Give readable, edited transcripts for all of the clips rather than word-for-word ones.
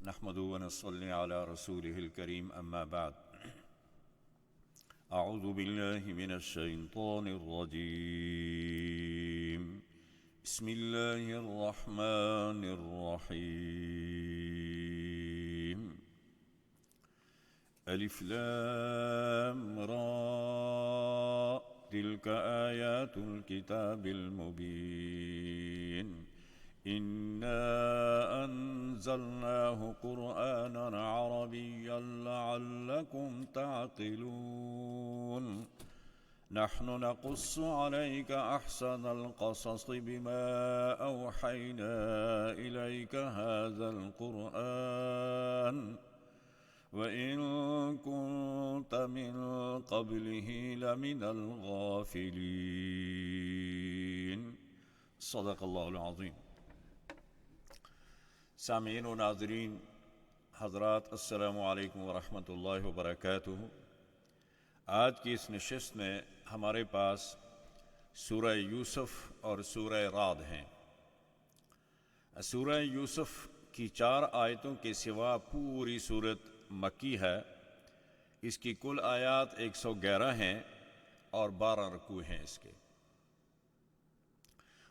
نحمده ونصلي على رسوله الكريم أما بعد أعوذ بالله من الشيطان الرجيم بسم الله الرحمن الرحيم ألف لام را تلك آيات الكتاب المبين إنا أنزلناه قرآنا عربيا لعلكم تعقلون نحن نقص عليك أحسن القصص بما أوحينا إليك هذا القرآن وإن كنت من قبله لمن الغافلين صدق الله العظيم. سامعین و ناظرین حضرات، السلام علیکم ورحمۃ اللہ وبرکاتہ۔ آج کی اس نشست میں ہمارے پاس سورہ یوسف اور سورہ رعد ہیں۔ سورہ یوسف کی 4 آیتوں کے سوا پوری صورت مکی ہے۔ اس کی کل آیات 111 ہیں اور 12 رکوع ہیں اس کے۔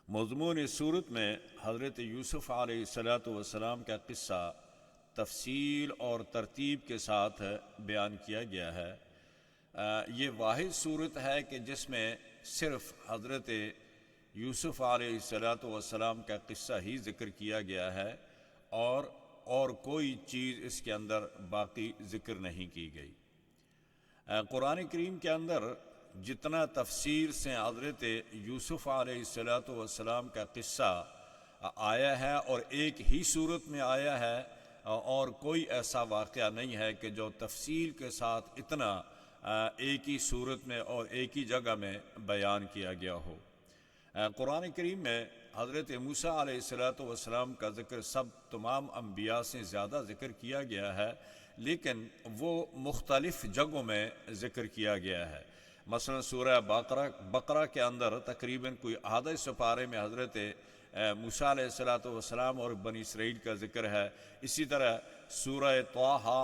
مضمون اس صورت میں حضرت یوسف علیہ السلام کا قصہ تفصیل اور ترتیب کے ساتھ بیان کیا گیا ہے۔ یہ واحد صورت ہے کہ جس میں صرف حضرت یوسف علیہ السلام کا قصہ ہی ذکر کیا گیا ہے اور کوئی چیز اس کے اندر باقی ذکر نہیں کی گئی۔ قرآن کریم کے اندر جتنا تفصیل سے حضرت یوسف علیہ السلام کا قصہ آیا ہے اور ایک ہی صورت میں آیا ہے، اور کوئی ایسا واقعہ نہیں ہے کہ جو تفصیل کے ساتھ اتنا ایک ہی صورت میں اور ایک ہی جگہ میں بیان کیا گیا ہو۔ قرآن کریم میں حضرت موسیٰ علیہ السلام کا ذکر تمام انبیاء سے زیادہ ذکر کیا گیا ہے، لیکن وہ مختلف جگہوں میں ذکر کیا گیا ہے۔ مثلا سورہ بقرہ کے اندر تقریباً کوئی آدھے سپارے میں حضرت موسیٰ علیہ السلام اور بنی اسرائیل کا ذکر ہے۔ اسی طرح سورہ طٰہٰ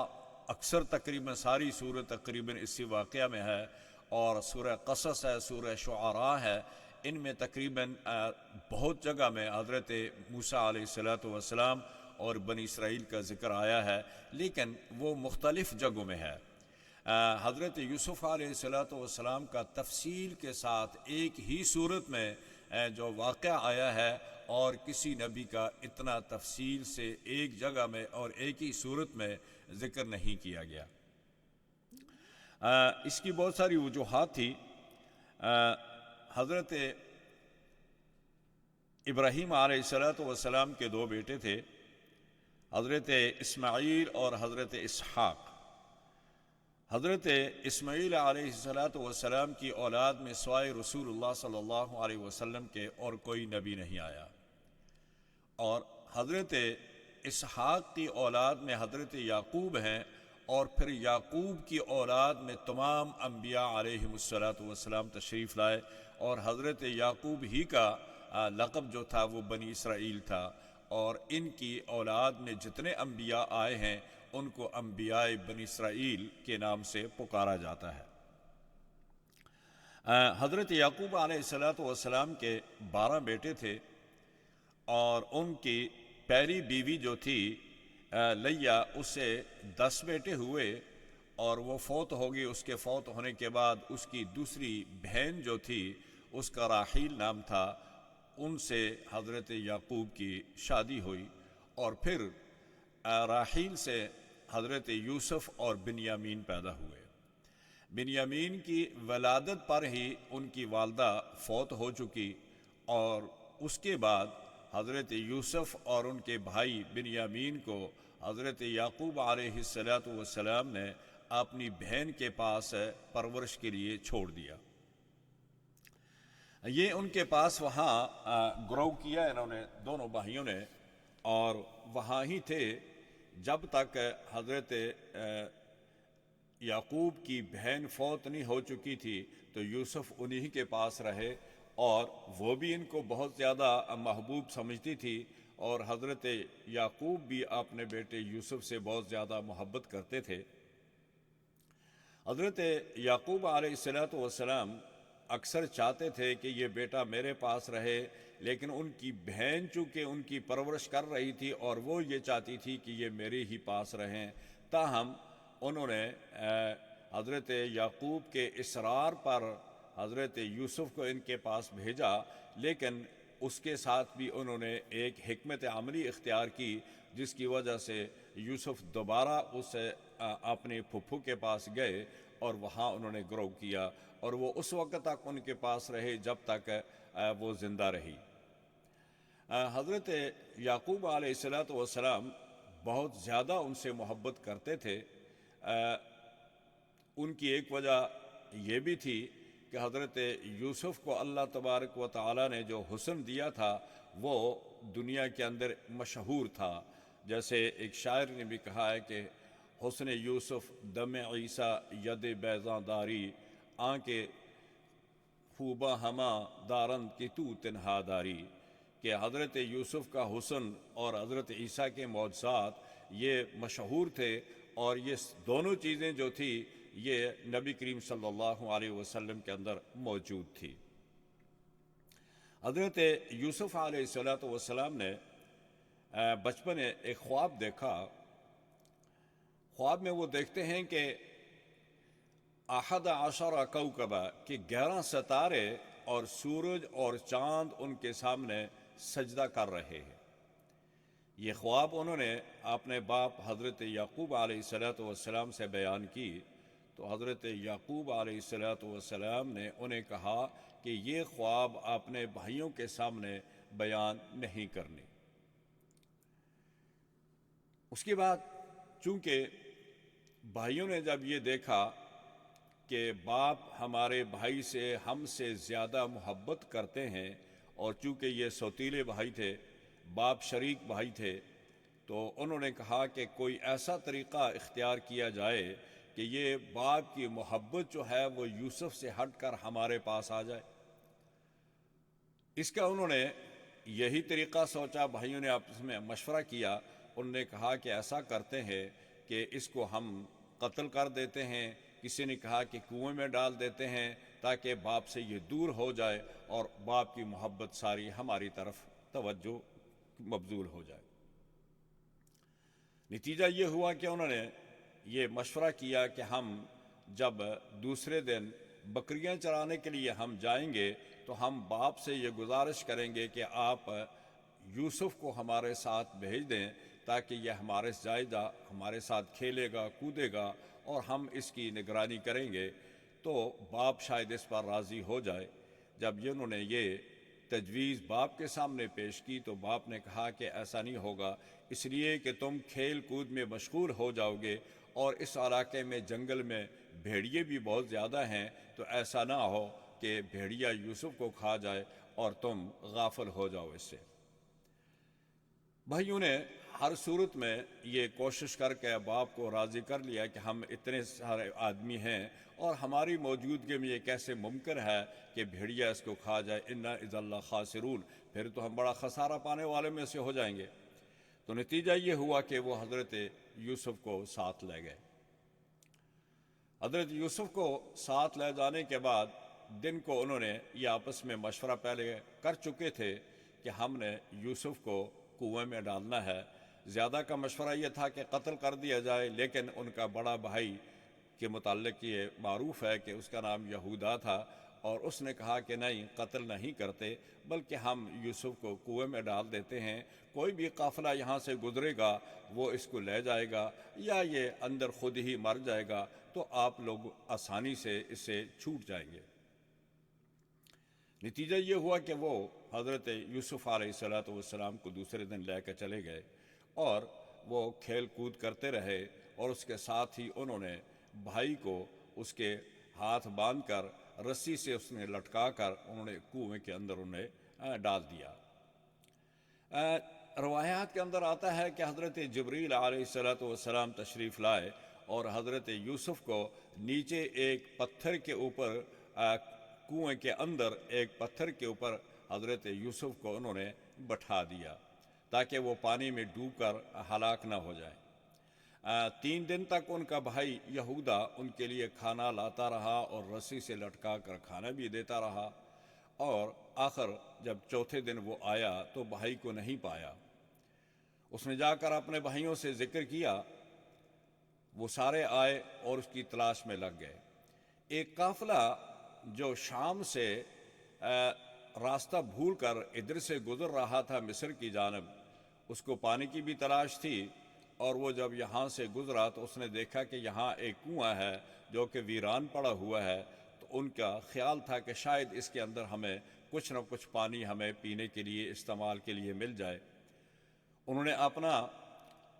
اکثر تقریباً ساری سورہ تقریباً اسی واقعہ میں ہے، اور سورہ قصص ہے، سورہ شعراء ہے، ان میں تقریباً بہت جگہ میں حضرت موسیٰ علیہ السلام اور بنی اسرائیل کا ذکر آیا ہے، لیکن وہ مختلف جگہوں میں ہے۔ حضرت یوسف علیہ السلام کا تفصیل کے ساتھ ایک ہی صورت میں جو واقعہ آیا ہے، اور کسی نبی کا اتنا تفصیل سے ایک جگہ میں اور ایک ہی صورت میں ذکر نہیں کیا گیا۔ اس کی بہت ساری وجوہات تھی۔ حضرت ابراہیم علیہ السلام کے 2 بیٹے تھے، حضرت اسماعیل اور حضرت اسحاق۔ حضرت اسماعیل علیہ السلام کی اولاد میں سوائے رسول اللہ صلی اللہ علیہ وسلم کے اور کوئی نبی نہیں آیا، اور حضرت اسحاق کی اولاد میں حضرت یعقوب ہیں، اور پھر یعقوب کی اولاد میں تمام انبیاء علیہ السلام تشریف لائے، اور حضرت یعقوب ہی کا لقب جو تھا وہ بنی اسرائیل تھا، اور ان کی اولاد میں جتنے انبیاء آئے ہیں ان کو انبیاء بنی اسرائیل کے نام سے پکارا جاتا ہے۔ حضرت یعقوب علیہ السلام کے 12 بیٹے تھے، اور ان کی پہلی بیوی جو تھی لیا، اسے 10 بیٹے ہوئے، اور وہ فوت ہو گئی۔ اس کے فوت ہونے کے بعد اس کی دوسری بہن جو تھی اس کا راحیل نام تھا، ان سے حضرت یعقوب کی شادی ہوئی، اور پھر راحیل سے حضرت یوسف اور بنیامین پیدا ہوئے۔ بنیامین کی ولادت پر ہی ان کی والدہ فوت ہو چکی، اور اس کے بعد حضرت یوسف اور ان کے بھائی بنیامین کو حضرت یعقوب علیہ السلام نے اپنی بہن کے پاس پرورش کے لیے چھوڑ دیا۔ یہ ان کے پاس وہاں گرو کیا انہوں نے، دونوں بھائیوں نے، اور وہاں ہی تھے جب تک حضرت یعقوب کی بہن فوت نہیں ہو چکی تھی، تو یوسف انہی کے پاس رہے، اور وہ بھی ان کو بہت زیادہ محبوب سمجھتی تھی، اور حضرت یعقوب بھی اپنے بیٹے یوسف سے بہت زیادہ محبت کرتے تھے۔ حضرت یعقوب علیہ السلام اکثر چاہتے تھے کہ یہ بیٹا میرے پاس رہے، لیکن ان کی بہن چونکہ ان کی پرورش کر رہی تھی اور وہ یہ چاہتی تھی کہ یہ میرے ہی پاس رہیں، تاہم انہوں نے حضرت یعقوب کے اصرار پر حضرت یوسف کو ان کے پاس بھیجا، لیکن اس کے ساتھ بھی انہوں نے ایک حکمت عملی اختیار کی، جس کی وجہ سے یوسف دوبارہ اپنے پھپھو کے پاس گئے اور وہاں انہوں نے گرو کیا، اور وہ اس وقت تک ان کے پاس رہے جب تک وہ زندہ رہی۔ حضرت یعقوب علیہ السلام بہت زیادہ ان سے محبت کرتے تھے۔ ان کی ایک وجہ یہ بھی تھی کہ حضرت یوسف کو اللہ تبارک و تعالی نے جو حسن دیا تھا وہ دنیا کے اندر مشہور تھا۔ جیسے ایک شاعر نے بھی کہا ہے کہ حسن یوسف دم عیسیٰ ید بیضاں داری، آنکھ خوبہ ہما دارند کی تو تنہا داری، کہ حضرت یوسف کا حسن اور حضرت عیسیٰ کے معجزات یہ مشہور تھے، اور یہ دونوں چیزیں جو تھی یہ نبی کریم صلی اللہ علیہ وسلم کے اندر موجود تھی۔ حضرت یوسف علیہ السلام نے بچپن میں ایک خواب دیکھا۔ خواب میں وہ دیکھتے ہیں کہ 11 کوكبا کہ 11 ستارے اور سورج اور چاند ان کے سامنے سجدہ کر رہے ہیں۔ یہ خواب انہوں نے اپنے باپ حضرت یعقوب علیہ السلام سے بیان کی، تو حضرت یعقوب علیہ السلام نے انہیں کہا کہ یہ خواب اپنے بھائیوں کے سامنے بیان نہیں کرنے۔ اس کے بعد چونکہ بھائیوں نے جب یہ دیکھا کہ باپ ہمارے بھائی سے ہم سے زیادہ محبت کرتے ہیں، اور چونکہ یہ سوتیلے بھائی تھے، باپ شریک بھائی تھے، تو انہوں نے کہا کہ کوئی ایسا طریقہ اختیار کیا جائے کہ یہ باپ کی محبت جو ہے وہ یوسف سے ہٹ کر ہمارے پاس آ جائے۔ اس کا انہوں نے یہی طریقہ سوچا، بھائیوں نے آپس میں مشورہ کیا، انہوں نے کہا کہ ایسا کرتے ہیں کہ اس کو ہم قتل کر دیتے ہیں، کسی نے کہا کہ کنویں میں ڈال دیتے ہیں تاکہ باپ سے یہ دور ہو جائے اور باپ کی محبت ساری ہماری طرف توجہ مبذول ہو جائے۔ نتیجہ یہ ہوا کہ انہوں نے یہ مشورہ کیا کہ ہم جب دوسرے دن بکریاں چرانے کے لیے ہم جائیں گے تو ہم باپ سے یہ گزارش کریں گے کہ آپ یوسف کو ہمارے ساتھ بھیج دیں تاکہ یہ ہمارے زائدہ ہمارے ساتھ کھیلے گا، کودے گا اور ہم اس کی نگرانی کریں گے، تو باپ شاید اس پر راضی ہو جائے۔ جب انہوں نے یہ تجویز باپ کے سامنے پیش کی تو باپ نے کہا کہ ایسا نہیں ہوگا، اس لیے کہ تم کھیل کود میں مشغول ہو جاؤ گے، اور اس علاقے میں جنگل میں بھیڑیے بھی بہت زیادہ ہیں، تو ایسا نہ ہو کہ بھیڑیا یوسف کو کھا جائے اور تم غافل ہو جاؤ اس سے۔ بھائیوں نے ہر صورت میں یہ کوشش کر کے باپ کو راضی کر لیا کہ ہم اتنے سارے آدمی ہیں اور ہماری موجودگی میں یہ کیسے ممکن ہے کہ بھیڑیا اس کو کھا جائے، انا اذا لخاسرون، پھر تو ہم بڑا خسارہ پانے والے میں سے ہو جائیں گے۔ تو نتیجہ یہ ہوا کہ وہ حضرت یوسف کو ساتھ لے گئے۔ حضرت یوسف کو ساتھ لے جانے کے بعد دن کو انہوں نے یہ آپس میں مشورہ پہلے کر چکے تھے کہ ہم نے یوسف کو کنویں میں ڈالنا ہے۔ زیادہ کا مشورہ یہ تھا کہ قتل کر دیا جائے، لیکن ان کا بڑا بھائی کے متعلق یہ معروف ہے کہ اس کا نام یہودا تھا، اور اس نے کہا کہ نہیں، قتل نہیں کرتے، بلکہ ہم یوسف کو کنویں میں ڈال دیتے ہیں، کوئی بھی قافلہ یہاں سے گزرے گا وہ اس کو لے جائے گا، یا یہ اندر خود ہی مر جائے گا، تو آپ لوگ آسانی سے اس سے چھوٹ جائیں گے۔ نتیجہ یہ ہوا کہ وہ حضرت یوسف علیہ السلام کو دوسرے دن لے کر چلے گئے، اور وہ کھیل کود کرتے رہے، اور اس کے ساتھ ہی انہوں نے بھائی کو اس کے ہاتھ باندھ کر رسی سے اس نے لٹکا کر انہوں نے کنویں کے اندر انہیں ڈال دیا۔ روایات کے اندر آتا ہے کہ حضرت جبریل علیہ السلام تشریف لائے اور حضرت یوسف کو نیچے ایک پتھر کے اوپر، کنویں کے اندر ایک پتھر کے اوپر حضرت یوسف کو انہوں نے بٹھا دیا تاکہ وہ پانی میں ڈوب کر ہلاک نہ ہو جائے۔ 3 دن تک ان کا بھائی یہودا ان کے لیے کھانا لاتا رہا اور رسی سے لٹکا کر کھانا بھی دیتا رہا، اور آخر جب چوتھے دن وہ آیا تو بھائی کو نہیں پایا۔ اس نے جا کر اپنے بھائیوں سے ذکر کیا، وہ سارے آئے اور اس کی تلاش میں لگ گئے۔ ایک قافلہ جو شام سے راستہ بھول کر ادھر سے گزر رہا تھا مصر کی جانب، اس کو پانی کی بھی تلاش تھی، اور وہ جب یہاں سے گزرا تو اس نے دیکھا کہ یہاں ایک کنواں ہے جو کہ ویران پڑا ہوا ہے، تو ان کا خیال تھا کہ شاید اس کے اندر ہمیں کچھ نہ کچھ پانی ہمیں پینے کے لیے استعمال کے لیے مل جائے۔ انہوں نے اپنا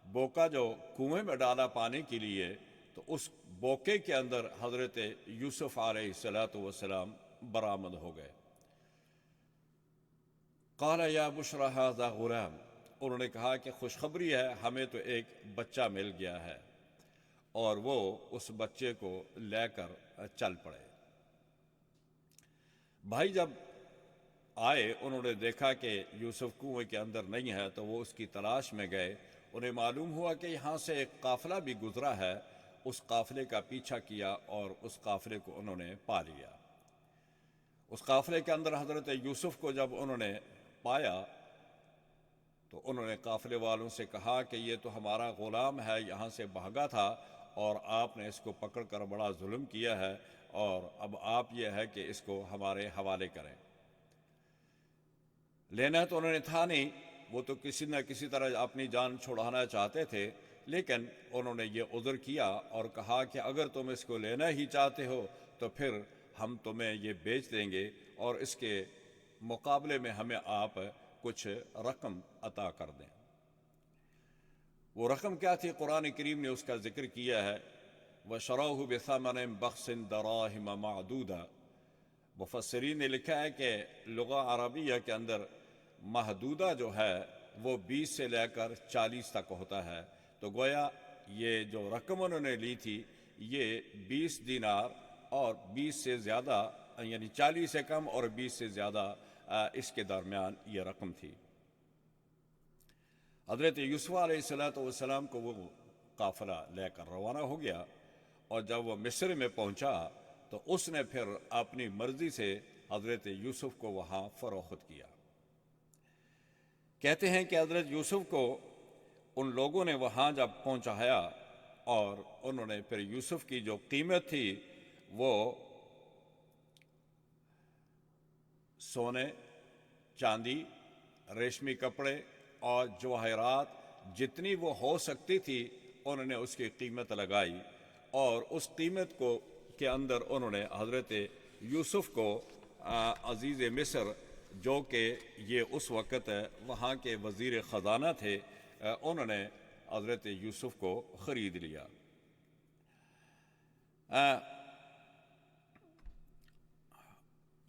بوکا جو کنویں میں ڈالا پانی کے لیے، تو اس بوکے کے اندر حضرت یوسف علیہ السلام برآمد ہو گئے۔ قال یا بشری ھذا غلام، انہوں نے کہا کہ خوشخبری ہے، ہمیں تو ایک بچہ مل گیا ہے، اور وہ اس بچے کو لے کر چل پڑے۔ بھائی جب آئے، انہوں نے دیکھا کہ یوسف کنویں کے اندر نہیں ہے، تو وہ اس کی تلاش میں گئے۔ انہیں معلوم ہوا کہ یہاں سے ایک قافلہ بھی گزرا ہے، اس قافلے کا پیچھا کیا اور اس قافلے کو انہوں نے پا لیا۔ اس قافلے کے اندر حضرت یوسف کو جب انہوں نے پایا تو انہوں نے قافلے والوں سے کہا کہ یہ تو ہمارا غلام ہے، یہاں سے بھاگا تھا اور آپ نے اس کو پکڑ کر بڑا ظلم کیا ہے، اور اب آپ یہ ہے کہ اس کو ہمارے حوالے کریں۔ لینا تو انہوں نے تھا نہیں، وہ تو کسی نہ کسی طرح اپنی جان چھڑانا چاہتے تھے، لیکن انہوں نے یہ عذر کیا اور کہا کہ اگر تم اس کو لینا ہی چاہتے ہو تو پھر ہم تمہیں یہ بیچ دیں گے، اور اس کے مقابلے میں ہمیں آپ کچھ رقم عطا کر دیں۔ وہ رقم کیا تھی؟ قرآن کریم نے اس کا ذکر کیا ہے، وَشَرَوْهُ بِثَمَنٍ بَخْسٍ دَرَاهِمَ مَعْدُودَةٍ۔ مفسرین نے لکھا ہے کہ لغہ عربیہ کے اندر محدودہ جو ہے وہ 20 سے لے کر 40 تک ہوتا ہے، تو گویا یہ جو رقم انہوں نے لی تھی یہ 20 دینار اور 20 سے زیادہ، یعنی 40 سے کم اور 20 سے زیادہ اس کے درمیان یہ رقم تھی۔ حضرت یوسف علیہ السلام کو وہ قافلہ لے کر روانہ ہو گیا، اور جب وہ مصر میں پہنچا تو اس نے پھر اپنی مرضی سے حضرت یوسف کو وہاں فروخت کیا۔ کہتے ہیں کہ حضرت یوسف کو ان لوگوں نے وہاں جب پہنچایا، اور انہوں نے پھر یوسف کی جو قیمت تھی وہ سونے، چاندی، ریشمی کپڑے اور جواہرات جتنی وہ ہو سکتی تھی انہوں نے اس کی قیمت لگائی، اور اس قیمت کو کے اندر انہوں نے حضرت یوسف کو عزیز مصر، جو کہ یہ اس وقت وہاں کے وزیر خزانہ تھے، انہوں نے حضرت یوسف کو خرید لیا۔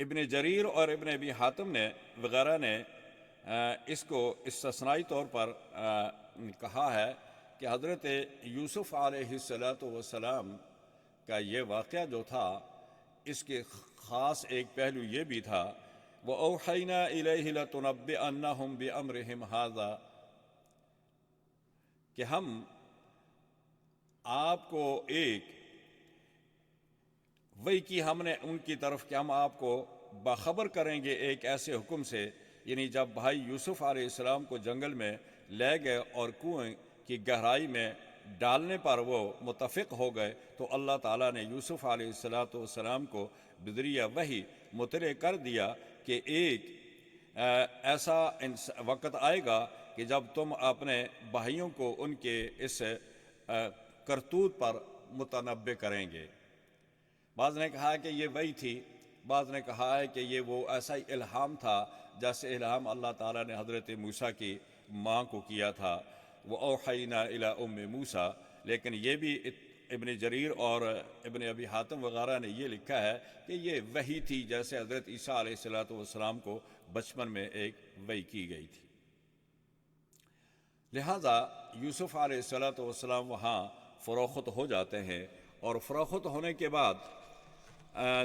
ابن جریر اور ابن ابی حاتم نے وغیرہ نے اس کو استثنائی طور پر کہا ہے کہ حضرت یوسف علیہ السلام کا یہ واقعہ جو تھا، اس کے خاص ایک پہلو یہ بھی تھا، وَأَوْحَيْنَا إِلَيْهِ لَتُنَبِّئَنَّهُمْ بِأَمْرِهِمْ هَذَا، کہ ہم آپ کو ایک وہی کی ہم نے ان کی طرف کہ ہم آپ کو باخبر کریں گے ایک ایسے حکم سے، یعنی جب بھائی یوسف علیہ السلام کو جنگل میں لے گئے اور کنویں کی گہرائی میں ڈالنے پر وہ متفق ہو گئے، تو اللہ تعالیٰ نے یوسف علیہ السلام کو بذریعہ وحی مطلع کر دیا کہ ایک ایسا وقت آئے گا کہ جب تم اپنے بھائیوں کو ان کے اس کرتوت پر متنبع کریں گے۔ بعض نے کہا کہ یہ وحی تھی، بعض نے کہا ہے کہ یہ وہ ایسا ہی الہام تھا جیسے الہام اللہ تعالیٰ نے حضرت موسیٰ کی ماں کو کیا تھا، وَأَوْحَيْنَا إِلَىٰ أُمِّ موسیٰ۔ لیکن یہ بھی ابن جریر اور ابن ابی حاتم وغیرہ نے یہ لکھا ہے کہ یہ وحی تھی جیسے حضرت عیسیٰ علیہ السلام کو بچپن میں ایک وحی کی گئی تھی۔ لہٰذا یوسف علیہ السلام وہاں فروخت ہو جاتے ہیں، اور فروخت ہونے کے بعد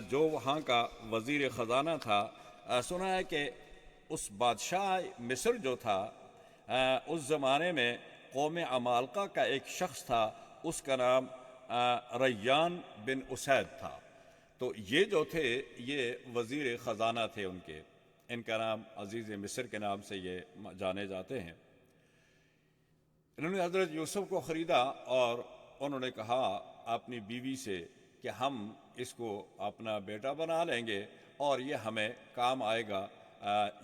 جو وہاں کا وزیر خزانہ تھا، سنا ہے کہ اس بادشاہ مصر جو تھا اس زمانے میں قوم عمالقہ کا ایک شخص تھا، اس کا نام ریان بن اسید تھا۔ تو یہ جو تھے یہ وزیر خزانہ تھے ان کے، ان کا نام عزیز مصر کے نام سے یہ جانے جاتے ہیں۔ انہوں نے حضرت یوسف کو خریدا اور انہوں نے کہا اپنی بیوی سے کہ ہم اس کو اپنا بیٹا بنا لیں گے اور یہ ہمیں کام آئے گا،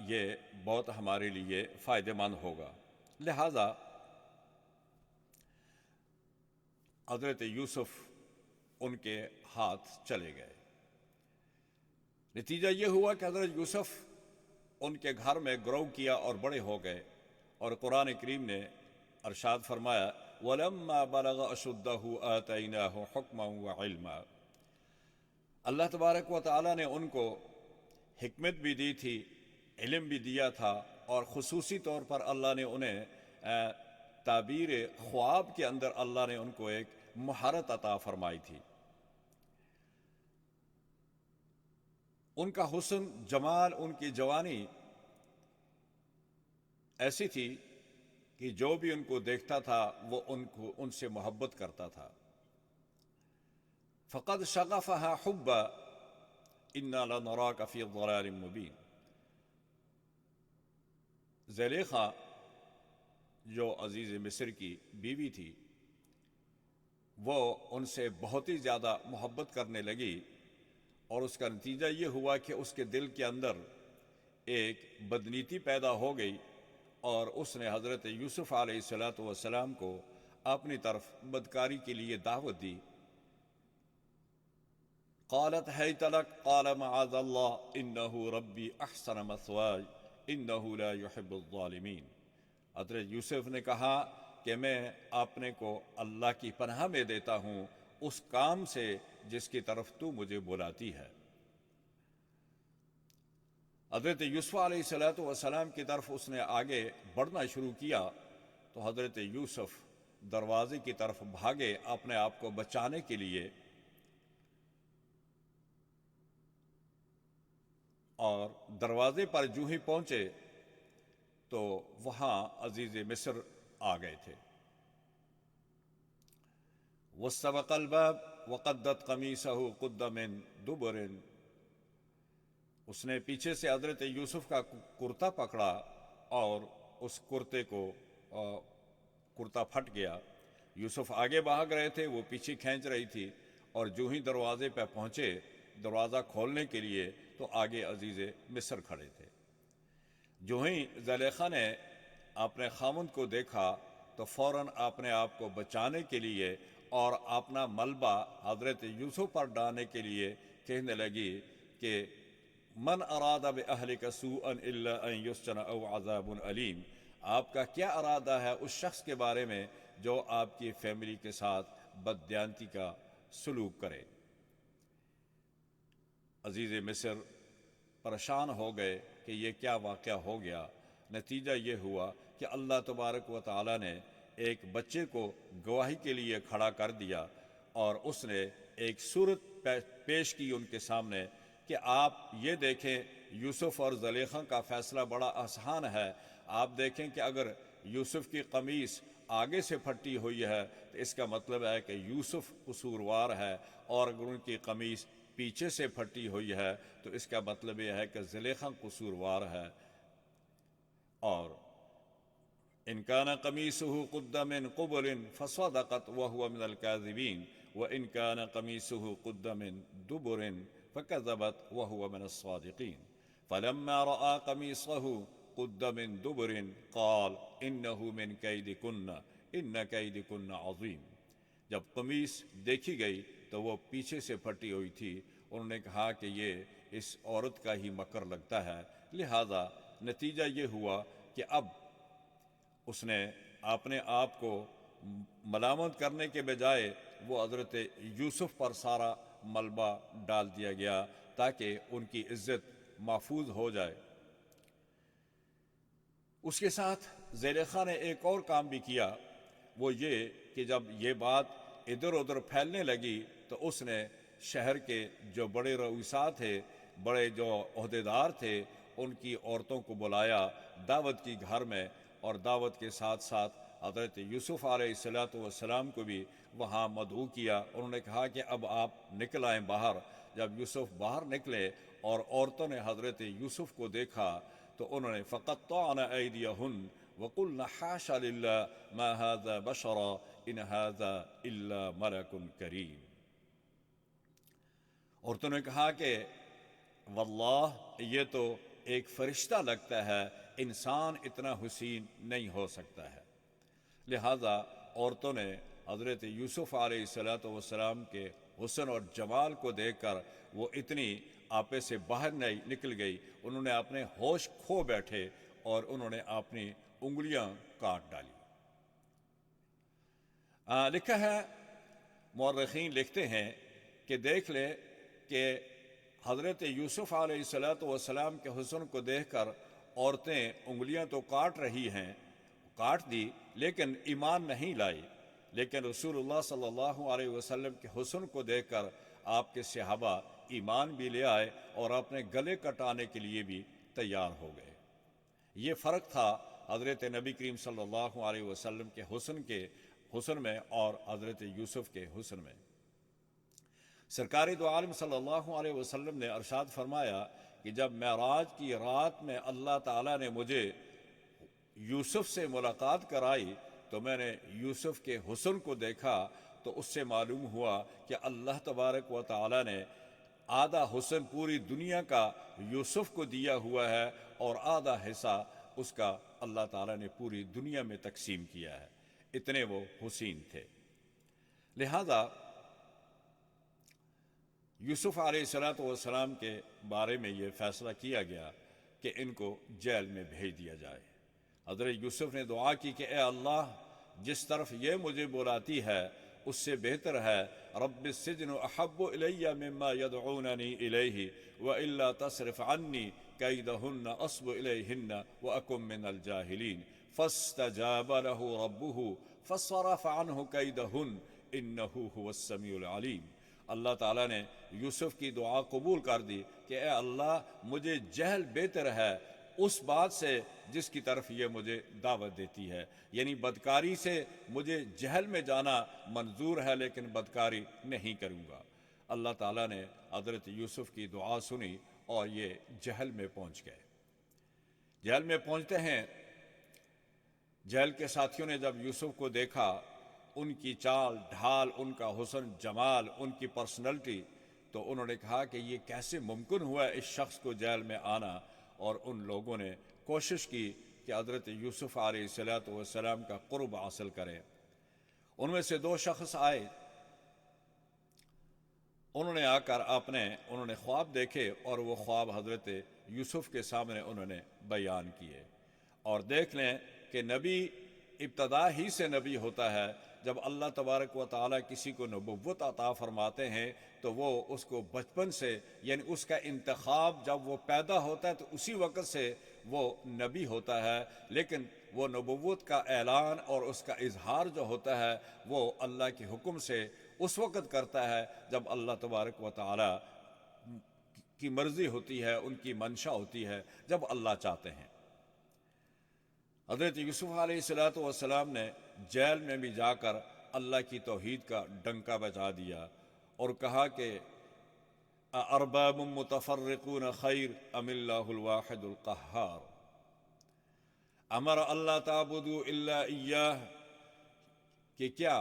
یہ بہت ہمارے لیے فائدہ مند ہوگا۔ لہذا حضرت یوسف ان کے ہاتھ چلے گئے۔ نتیجہ یہ ہوا کہ حضرت یوسف ان کے گھر میں گرو کیا اور بڑے ہو گئے، اور قرآن کریم نے ارشاد فرمایا وَلَمَّا بَلَغَ أَشُدَّهُ آتَيْنَاهُ حُکْمًا وَعِلْمًا۔ اللہ تبارک و تعالیٰ نے ان کو حکمت بھی دی تھی، علم بھی دیا تھا، اور خصوصی طور پر اللہ نے انہیں تعبیر خواب کے اندر اللہ نے ان کو ایک مہارت عطا فرمائی تھی۔ ان کا حسن، جمال، ان کی جوانی ایسی تھی کہ جو بھی ان کو دیکھتا تھا وہ ان سے محبت کرتا تھا۔ فقد شغفها حبا انا لنراك في ضلال مبین۔ زلیخا جو عزیز مصر کی بیوی تھی وہ ان سے بہت ہی زیادہ محبت کرنے لگی، اور اس کا نتیجہ یہ ہوا کہ اس کے دل کے اندر ایک بدنیتی پیدا ہو گئی، اور اس نے حضرت یوسف علیہ السلام کو اپنی طرف بدکاری کے لیے دعوت دی۔ قالت حیت لک قال معاذ اللہ انہ ربی احسن مثواي انہ لا يحب الظالمین۔ حضرت یوسف نے کہا کہ میں اپنے کو اللہ کی پناہ میں دیتا ہوں اس کام سے جس کی طرف تو مجھے بلاتی ہے۔ حضرت یوسف علیہ السلام کی طرف اس نے آگے بڑھنا شروع کیا تو حضرت یوسف دروازے کی طرف بھاگے اپنے آپ کو بچانے کے لیے، اور دروازے پر جو ہی پہنچے تو وہاں عزیز مصر آ گئے تھے۔ واستبق الباب وقدت قمیصه قد من دبر۔ اس نے پیچھے سے حضرت یوسف کا کرتا پکڑا اور اس کرتے کو کرتا پھٹ گیا۔ یوسف آگے بھاگ رہے تھے، وہ پیچھے کھینچ رہی تھی، اور جو ہی دروازے پہ پہنچے دروازہ کھولنے کے لیے تو آگے عزیز مصر کھڑے تھے۔ جو ہی زلیخا نے اپنے خاوند کو دیکھا تو فوراً اپنے آپ کو بچانے کے لیے اور اپنا ملبہ حضرت یوسف پر ڈالنے کے لیے کہنے لگی کہ من اراد بأہلک سوءا الا ان یسجن او عذاب علیم۔ آپ کا کیا ارادہ ہے اس شخص کے بارے میں جو آپ کی فیملی کے ساتھ بددیانتی کا سلوک کرے۔ عزیز مصر پریشان ہو گئے کہ یہ کیا واقعہ ہو گیا۔ نتیجہ یہ ہوا کہ اللہ تبارک و تعالی نے ایک بچے کو گواہی کے لیے کھڑا کر دیا، اور اس نے ایک صورت پیش کی ان کے سامنے کہ آپ یہ دیکھیں یوسف اور زلیخا کا فیصلہ بڑا آسان ہے۔ آپ دیکھیں کہ اگر یوسف کی قمیص آگے سے پھٹی ہوئی ہے تو اس کا مطلب ہے کہ یوسف قصوروار ہے، اور اگر ان کی قمیص پیچھے سے پھٹی ہوئی ہے تو اس کا مطلب یہ ہے کہ زلیخا قصوروار ہے۔ اور ان کان قمیصہ قد من قبل فصدقت وهو من الكاذبین وان کان قمیصہ قد من دبر فكذبت وهو من الصادقین فلما رأى قمیصہ قد من دبر قال انه من کیدکن ان کیدکن عظیم۔ جب قمیص دیکھی گئی تو وہ پیچھے سے پھٹی ہوئی تھی، انہوں نے کہا کہ یہ اس عورت کا ہی مکر لگتا ہے۔ لہذا نتیجہ یہ ہوا کہ اب اس نے اپنے آپ کو ملامت کرنے کے بجائے وہ حضرت یوسف پر سارا ملبہ ڈال دیا گیا تاکہ ان کی عزت محفوظ ہو جائے۔ اس کے ساتھ زلیخا نے ایک اور کام بھی کیا، وہ یہ کہ جب یہ بات ادھر ادھر پھیلنے لگی تو اس نے شہر کے جو بڑے رؤساء تھے، بڑے جو عہدیدار تھے، ان کی عورتوں کو بلایا دعوت کی گھر میں، اور دعوت کے ساتھ ساتھ حضرت یوسف علیہ السلام کو بھی وہاں مدعو کیا. انہوں نے کہا کہ اب آپ نکل آئیں باہر. جب یوسف باہر نکلے اور عورتوں نے حضرت یوسف کو دیکھا تو انہوں نے فَقَطَّعْنَ أَيْدِيَهُنَّ وَقُلْنَ حَاشَ لِلَّهِ مَا هَذَا بَشَرًا إِنْ هَذَا إِلَّا مَلَكٌ كَرِيمٌ. عورتوں نے کہا کہ واللہ یہ تو ایک فرشتہ لگتا ہے، انسان اتنا حسین نہیں ہو سکتا ہے. لہذا عورتوں نے حضرت یوسف علیہ السلام کے حسن اور جمال کو دیکھ کر وہ اتنی آپے سے باہر نہیں نکل گئی، انہوں نے اپنے ہوش کھو بیٹھے اور انہوں نے اپنی انگلیاں کاٹ ڈالی. لکھا ہے، مورخین لکھتے ہیں کہ دیکھ لے کہ حضرت یوسف علیہ السلام کے حسن کو دیکھ کر عورتیں انگلیاں تو کاٹ رہی ہیں، کاٹ دی، لیکن ایمان نہیں لائی. لیکن رسول اللہ صلی اللہ علیہ وسلم کے حسن کو دیکھ کر آپ کے صحابہ ایمان بھی لے آئے اور اپنے گلے کٹانے کے لیے بھی تیار ہو گئے. یہ فرق تھا حضرت نبی کریم صلی اللہ علیہ وسلم کے حسن میں اور حضرت یوسف کے حسن میں. سرکار دو عالم صلی اللہ علیہ وسلم نے ارشاد فرمایا کہ جب معراج کی رات میں اللہ تعالیٰ نے مجھے یوسف سے ملاقات کرائی تو میں نے یوسف کے حسن کو دیکھا تو اس سے معلوم ہوا کہ اللہ تبارک و تعالیٰ نے آدھا حسن پوری دنیا کا یوسف کو دیا ہوا ہے اور آدھا حصہ اس کا اللہ تعالیٰ نے پوری دنیا میں تقسیم کیا ہے. اتنے وہ حسین تھے. لہذا یوسف علیہ السلام کے بارے میں یہ فیصلہ کیا گیا کہ ان کو جیل میں بھیج دیا جائے. حضرت یوسف نے دعا کی کہ اے اللہ، جس طرف یہ مجھے بلاتی ہے اس سے بہتر ہے، رب السجن احب الی مما یدعوننی الیہ والا تصرف عنی کیدہن اصب الیہن واکن من الجاہلین. فاستجاب له ربه فصرف عنہ کیدہن انہ هو السمیع العلیم. اللہ تعالیٰ نے یوسف کی دعا قبول کر دی کہ اے اللہ، مجھے جہل بہتر ہے اس بات سے جس کی طرف یہ مجھے دعوت دیتی ہے. یعنی بدکاری سے مجھے جہل میں جانا منظور ہے لیکن بدکاری نہیں کروں گا. اللہ تعالیٰ نے حضرت یوسف کی دعا سنی اور یہ جہل میں پہنچ گئے. جہل میں پہنچتے ہیں، جہل کے ساتھیوں نے جب یوسف کو دیکھا، ان کی چال ڈھال، ان کا حسن جمال، ان کی پرسنلٹی، تو انہوں نے کہا کہ یہ کیسے ممکن ہوا اس شخص کو جیل میں آنا. اور ان لوگوں نے کوشش کی کہ حضرت یوسف علیہ السلام کا قرب حاصل کریں. ان میں سے دو شخص آئے، انہوں نے آ کر انہوں نے خواب دیکھے اور وہ خواب حضرت یوسف کے سامنے انہوں نے بیان کیے. اور دیکھ لیں کہ نبی ابتدا ہی سے نبی ہوتا ہے. جب اللہ تبارک و تعالیٰ کسی کو نبوت عطا فرماتے ہیں تو وہ اس کو بچپن سے، یعنی اس کا انتخاب جب وہ پیدا ہوتا ہے تو اسی وقت سے وہ نبی ہوتا ہے. لیکن وہ نبوت کا اعلان اور اس کا اظہار جو ہوتا ہے وہ اللہ کے حکم سے اس وقت کرتا ہے جب اللہ تبارک و تعالیٰ کی مرضی ہوتی ہے، ان کی منشا ہوتی ہے، جب اللہ چاہتے ہیں. حضرت یوسف علیہ السلام نے جیل میں بھی جا کر اللہ کی توحید کا ڈنکا بجا دیا اور کہا کہ ارباب متفرقون خیر ام اللہ الواحد القہار. امر اللہ تعبدوا الا ایاہ، کہ کیا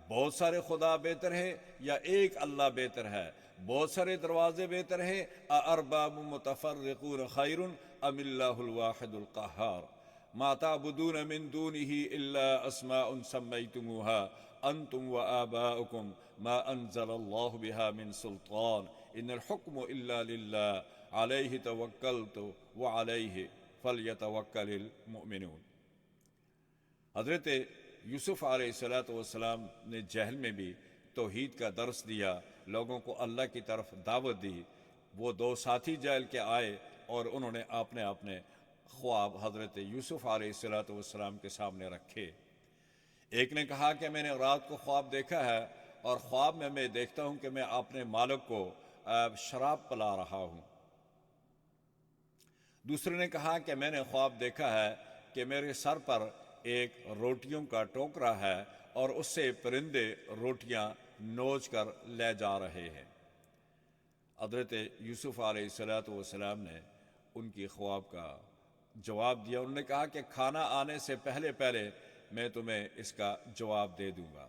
بہت سارے خدا بہتر ہیں یا ایک اللہ بہتر ہے؟ بہت سارے دروازے بہتر ہیں؟ ارباب متفرقون خیر ام اللہ الواحد القہار. ما تعبدون من دونه الا اسماء سميتموها انتم وآباؤكم ما انزل الله بها من سلطان ان الحكم الا لله عليه توكلت وعليه فليتوكل المؤمنون. حضرت یوسف علیہ السلام نے جہل میں بھی توحید کا درس دیا، لوگوں کو اللہ کی طرف دعوت دی. وہ دو ساتھی جیل کے آئے اور انہوں نے اپنے خواب حضرت یوسف علیہ السلام کے سامنے رکھے. ایک نے کہا کہ میں نے رات کو خواب دیکھا ہے اور خواب میں دیکھتا ہوں کہ میں اپنے مالک کو شراب پلا رہا ہوں. دوسرے نے کہا کہ میں نے خواب دیکھا ہے کہ میرے سر پر ایک روٹیوں کا ٹوکرا ہے اور اس سے پرندے روٹیاں نوچ کر لے جا رہے ہیں۔ حضرت یوسف علیہ السلام نے ان کی خواب کا جواب دیا۔ انہوں نے کہا کہ کھانا آنے سے پہلے پہلے میں تمہیں اس کا جواب دے دوں گا۔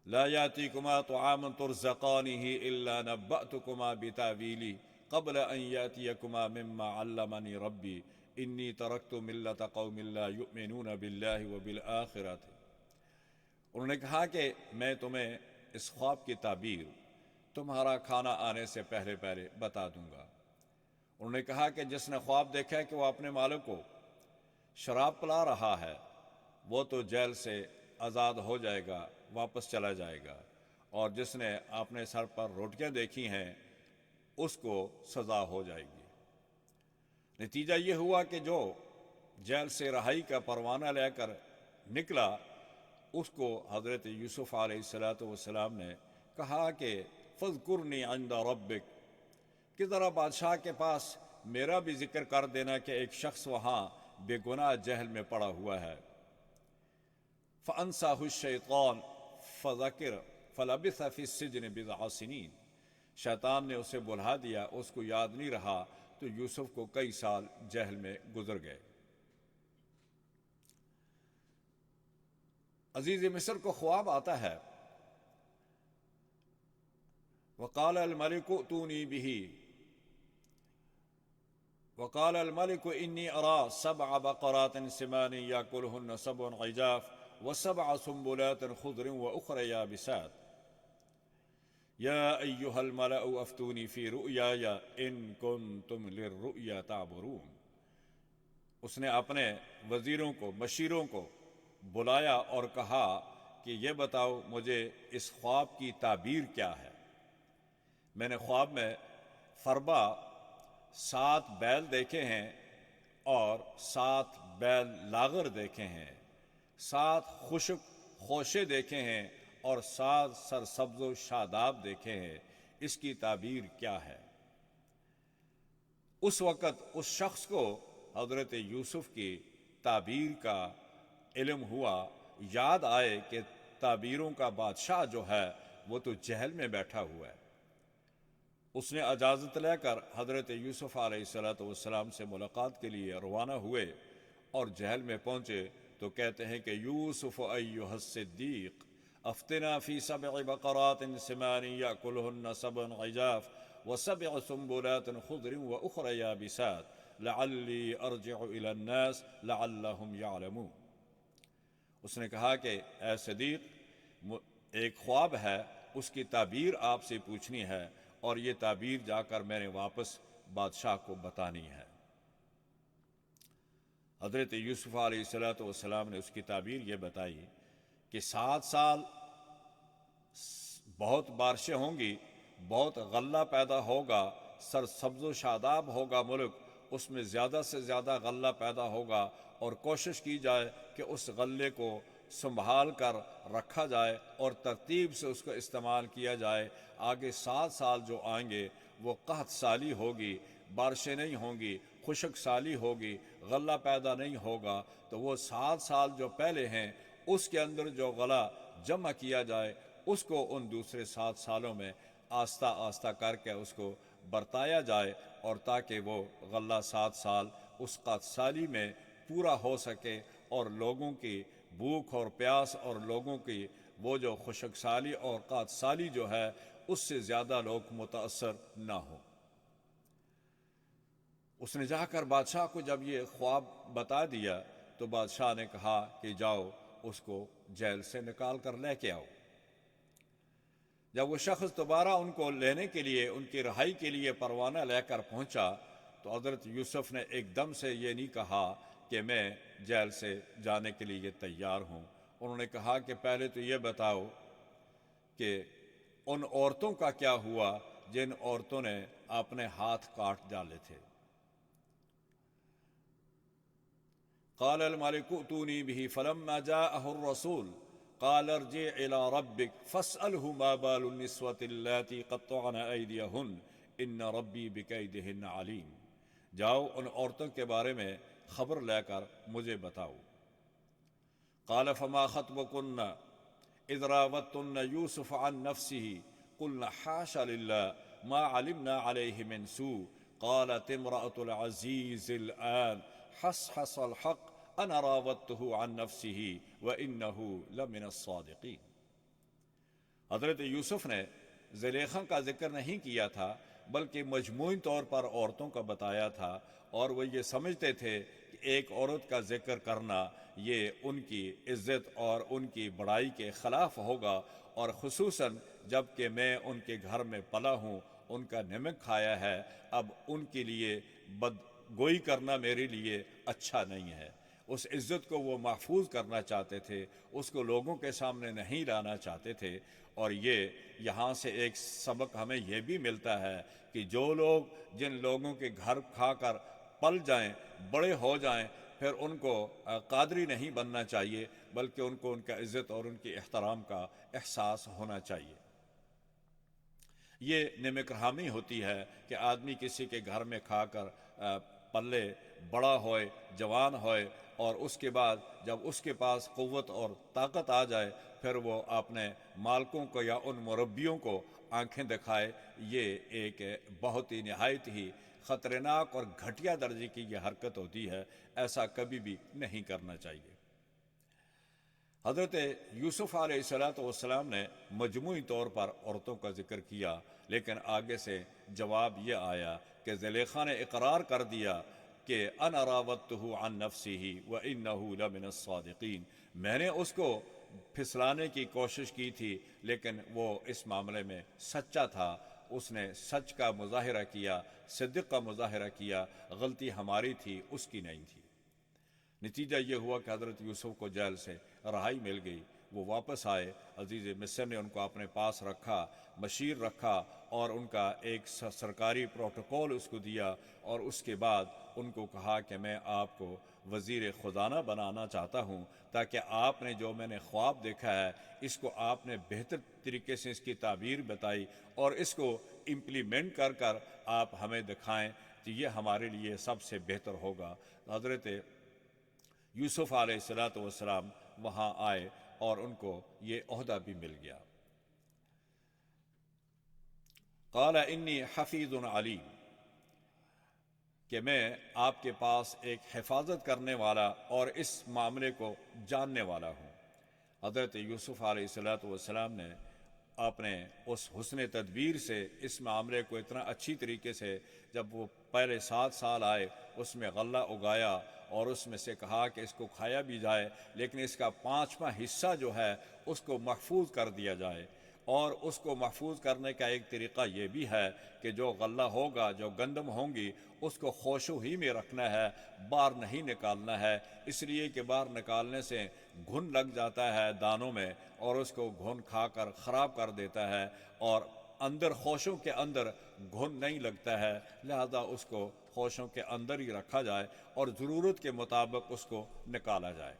لا یاتیکما طعام ترزقانہ الا نبأتکما بتاویلہ قبل ان یاتیکما مما علمنی ربی انی ترکت ملت قوم لا یؤمنون باللہ وبالآخرۃ۔ انہوں نے کہا کہ میں تمہیں اس خواب کی تعبیر تمہارا کھانا آنے سے پہلے پہلے بتا دوں گا۔ انہوں نے کہا کہ جس نے خواب دیکھا کہ وہ اپنے مالک کو شراب پلا رہا ہے وہ تو جیل سے آزاد ہو جائے گا، واپس چلا جائے گا، اور جس نے اپنے سر پر روٹیاں دیکھی ہیں اس کو سزا ہو جائے گی۔ نتیجہ یہ ہوا کہ جو جیل سے رہائی کا پروانہ لے کر نکلا اس کو حضرت یوسف علیہ السلام نے کہا کہ فاذکرنی عند ربک، کہ ذرا بادشاہ کے پاس میرا بھی ذکر کر دینا کہ ایک شخص وہاں بے گناہ جہل میں پڑا ہوا ہے۔ فانساہ الشیطان فذکر فلبث فی السجن بضع سنین، شیطان نے اسے بلہا دیا، اس کو یاد نہیں رہا، تو یوسف کو کئی سال جہل میں گزر گئے۔ عزیز مصر کو خواب آتا ہے، وقال الملك ائتوني به وقال الملك إني أرى 7 بقرات سمان يأكلهن 7 عجاف و7 سنبلات خضر وأخرى يابسات يا أيها الملأ أفتوني في رؤياي إن كنتم للرؤيا تعبرون۔ اس نے اپنے وزیروں کو، مشیروں کو بلایا اور کہا کہ یہ بتاؤ مجھے اس خواب کی تعبیر کیا ہے۔ میں نے خواب میں فربا 7 بیل دیکھے ہیں اور 7 بیل لاغر دیکھے ہیں، 7 خشک خوشے دیکھے ہیں اور 7 سرسبز و شاداب دیکھے ہیں، اس کی تعبیر کیا ہے؟ اس وقت اس شخص کو حضرت یوسف کی تعبیر کا علم ہوا، یاد آئے کہ تعبیروں کا بادشاہ جو ہے وہ تو جہل میں بیٹھا ہوا ہے۔ اس نے اجازت لے کر حضرت یوسف علیہ السلام سے ملاقات کے لیے روانہ ہوئے اور جہل میں پہنچے تو کہتے ہیں کہ یوسف ایھا الصدیق افتنا فی 7 بقرات سمان یأکلہن 7 عجاف و7 سنبلات خضر وأخرى یابسات لعلی ارجع الی الناس لعلہم یعلمون۔ اس نے کہا کہ اے صدیق، ایک خواب ہے، اس کی تعبیر آپ سے پوچھنی ہے اور یہ تعبیر جا کر میں نے واپس بادشاہ کو بتانی ہے۔ حضرت یوسف علیہ السلام نے اس کی تعبیر یہ بتائی کہ 7 سال بہت بارشیں ہوں گی، بہت غلہ پیدا ہوگا، سرسبز و شاداب ہوگا ملک، اس میں زیادہ سے زیادہ غلہ پیدا ہوگا، اور کوشش کی جائے کہ اس غلے کو سنبھال کر رکھا جائے اور ترتیب سے اس کو استعمال کیا جائے۔ آگے 7 سال جو آئیں گے وہ قحط سالی ہوگی، بارشیں نہیں ہوں گی، خشک سالی ہوگی، غلہ پیدا نہیں ہوگا، تو وہ 7 سال جو پہلے ہیں اس کے اندر جو غلہ جمع کیا جائے اس کو ان دوسرے 7 سالوں میں آہستہ آہستہ کر کے اس کو برتایا جائے، اور تاکہ وہ غلہ 7 سال اس قحط سالی میں پورا ہو سکے اور لوگوں کی بھوک اور پیاس اور لوگوں کی وہ جو خشک سالی اور قحط سالی جو ہے اس سے زیادہ لوگ متاثر نہ ہوں۔ اس نے جا کر بادشاہ کو جب یہ خواب بتا دیا تو بادشاہ نے کہا کہ جاؤ اس کو جیل سے نکال کر لے کے آؤ۔ جب وہ شخص دوبارہ ان کو لینے کے لیے، ان کی رہائی کے لیے پروانہ لے کر پہنچا تو حضرت یوسف نے ایک دم سے یہ نہیں کہا کہ میں جیل سے جانے کے لیے تیار ہوں۔ انہوں نے کہا کہ پہلے تو یہ بتاؤ کہ ان عورتوں کا کیا ہوا جن عورتوں نے اپنے ہاتھ کاٹ ڈالے تھے۔ قال الملك ائتوني به فلما جاءه الرسول قال ارجع الى ربك فاسأله ما بال النسوة اللاتي قطعن أيديهن ان ربي بكيدهن عليم۔ جاؤ ان عورتوں کے بارے میں خبر لے کر مجھے بتاؤ۔ قال فما خطبكن اذ راوتن یوسف عن نفسه قلنا حاش للہ ما علمنا علیہ من سوء قالت امرأة العزیز الآن حصحص الحق انا راودته عن نفسه وانه لمن الصادقین۔ حضرت یوسف نے زلیخا کا ذکر نہیں کیا تھا بلکہ مجموعی طور پر عورتوں کا بتایا تھا، اور وہ یہ سمجھتے تھے کہ ایک عورت کا ذکر کرنا یہ ان کی عزت اور ان کی بڑائی کے خلاف ہوگا، اور خصوصاً جب کہ میں ان کے گھر میں پلا ہوں، ان کا نمک کھایا ہے، اب ان کے لیے بدگوئی کرنا میرے لیے اچھا نہیں ہے۔ اس عزت کو وہ محفوظ کرنا چاہتے تھے، اس کو لوگوں کے سامنے نہیں لانا چاہتے تھے۔ اور یہ یہاں سے ایک سبق ہمیں یہ بھی ملتا ہے کہ جو لوگ جن لوگوں کے گھر کھا کر پل جائیں، بڑے ہو جائیں، پھر ان کو قادری نہیں بننا چاہیے، بلکہ ان کو ان کا عزت اور ان کی احترام کا احساس ہونا چاہیے۔ یہ نمک رحمی ہوتی ہے کہ آدمی کسی کے گھر میں کھا کر پلے بڑا ہوئے، جوان ہوئے، اور اس کے بعد جب اس کے پاس قوت اور طاقت آ جائے پھر وہ اپنے مالکوں کو یا ان مربیوں کو آنکھیں دکھائے۔ یہ ایک بہت ہی نہایت ہی خطرناک اور گھٹیا درجے کی یہ حرکت ہوتی ہے، ایسا کبھی بھی نہیں کرنا چاہیے۔ حضرت یوسف علیہ السلام نے مجموعی طور پر عورتوں کا ذکر کیا، لیکن آگے سے جواب یہ آیا کہ زلیخا نے اقرار کر دیا کہ انا راودته عن نفسه وانه لمن الصادقین، میں نے اس کو پھسلانے کی کوشش کی تھی لیکن وہ اس معاملے میں سچا تھا، اس نے سچ کا مظاہرہ کیا، صدق کا مظاہرہ کیا، غلطی ہماری تھی، اس کی نہیں تھی۔ نتیجہ یہ ہوا کہ حضرت یوسف کو جیل سے رہائی مل گئی، وہ واپس آئے، عزیز مصر نے ان کو اپنے پاس رکھا، مشیر رکھا، اور ان کا ایک سرکاری پروٹوکول اس کو دیا، اور اس کے بعد ان کو کہا کہ میں آپ کو وزیر خزانہ بنانا چاہتا ہوں تاکہ آپ نے جو میں نے خواب دیکھا ہے اس کو آپ نے بہتر طریقے سے اس کی تعبیر بتائی اور اس کو امپلیمنٹ کر کر آپ ہمیں دکھائیں تو یہ ہمارے لیے سب سے بہتر ہوگا۔ حضرت یوسف علیہ السلام وہاں آئے اور ان کو یہ عہدہ بھی مل گیا۔ قال انی حفیظ علیم، کہ میں آپ کے پاس ایک حفاظت کرنے والا اور اس معاملے کو جاننے والا ہوں۔ حضرت یوسف علیہ السلام نے اپنے اس حسن تدبیر سے اس معاملے کو اتنا اچھی طریقے سے، جب وہ پہلے 7 سال آئے اس میں غلہ اگایا اور اس میں سے کہا کہ اس کو کھایا بھی جائے لیکن اس کا 5واں حصہ جو ہے اس کو محفوظ کر دیا جائے، اور اس کو محفوظ کرنے کا ایک طریقہ یہ بھی ہے کہ جو غلہ ہوگا، جو گندم ہوں گی، اس کو خوشو ہی میں رکھنا ہے، باہر نہیں نکالنا ہے، اس لیے کہ باہر نکالنے سے گھن لگ جاتا ہے دانوں میں اور اس کو گھن کھا کر خراب کر دیتا ہے، اور اندر خوشوں کے اندر گھن نہیں لگتا ہے، لہذا اس کو خوشوں کے اندر ہی رکھا جائے اور ضرورت کے مطابق اس کو نکالا جائے۔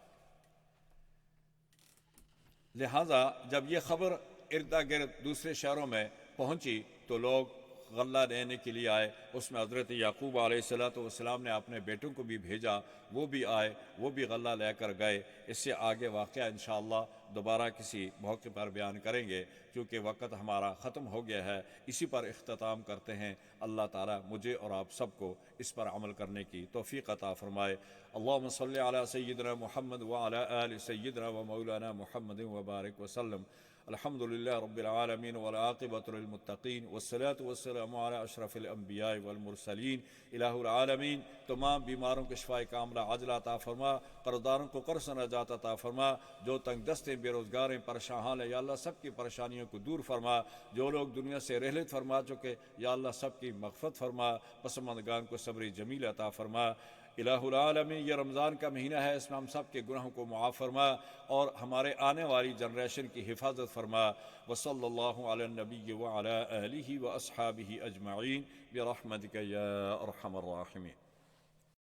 لہذا جب یہ خبر ارد گرد دوسرے شہروں میں پہنچی تو لوگ غلہ لینے کے لیے آئے، اس میں حضرت یعقوب علیہ السلام نے اپنے بیٹوں کو بھی بھیجا، وہ بھی آئے، وہ بھی غلہ لے کر گئے۔ اس سے آگے واقعہ انشاءاللہ دوبارہ کسی موقع پر بیان کریں گے کیونکہ وقت ہمارا ختم ہو گیا ہے۔ اسی پر اختتام کرتے ہیں۔ اللہ تعالیٰ مجھے اور آپ سب کو اس پر عمل کرنے کی توفیق عطا فرمائے۔ اللہم صلی علی سیدنا محمد وعلی آل سیدنا و مولانا محمد وبارک وسلم۔ الحمد للہ رب العالمین والعاقبۃ للمتقین والصلاة والسلام علی اشرف الانبیاء والمرسلین۔ الہ العالمین تمام بیماروں کو شفاء کاملہ عاجلہ عطا فرما، قرضداروں کو قرض نجات عطا فرما، جو تنگ دستیں بے روزگاریں پریشان ہیں یا اللہ سب کی پریشانیوں کو دور فرما، جو لوگ دنیا سے رحلت فرما چکے یا اللہ سب کی مغفرت فرما، پسماندگان کو صبر جمیل عطا فرما۔ الہ العالمین یہ رمضان کا مہینہ ہے، اس میں ہم سب کے گناہوں کو معاف فرما اور ہمارے آنے والی جنریشن کی حفاظت فرما۔ وصلی اللہ علی النبی وعلی آلہ واصحابہ اجمعین برحمتک یا ارحم الراحمین۔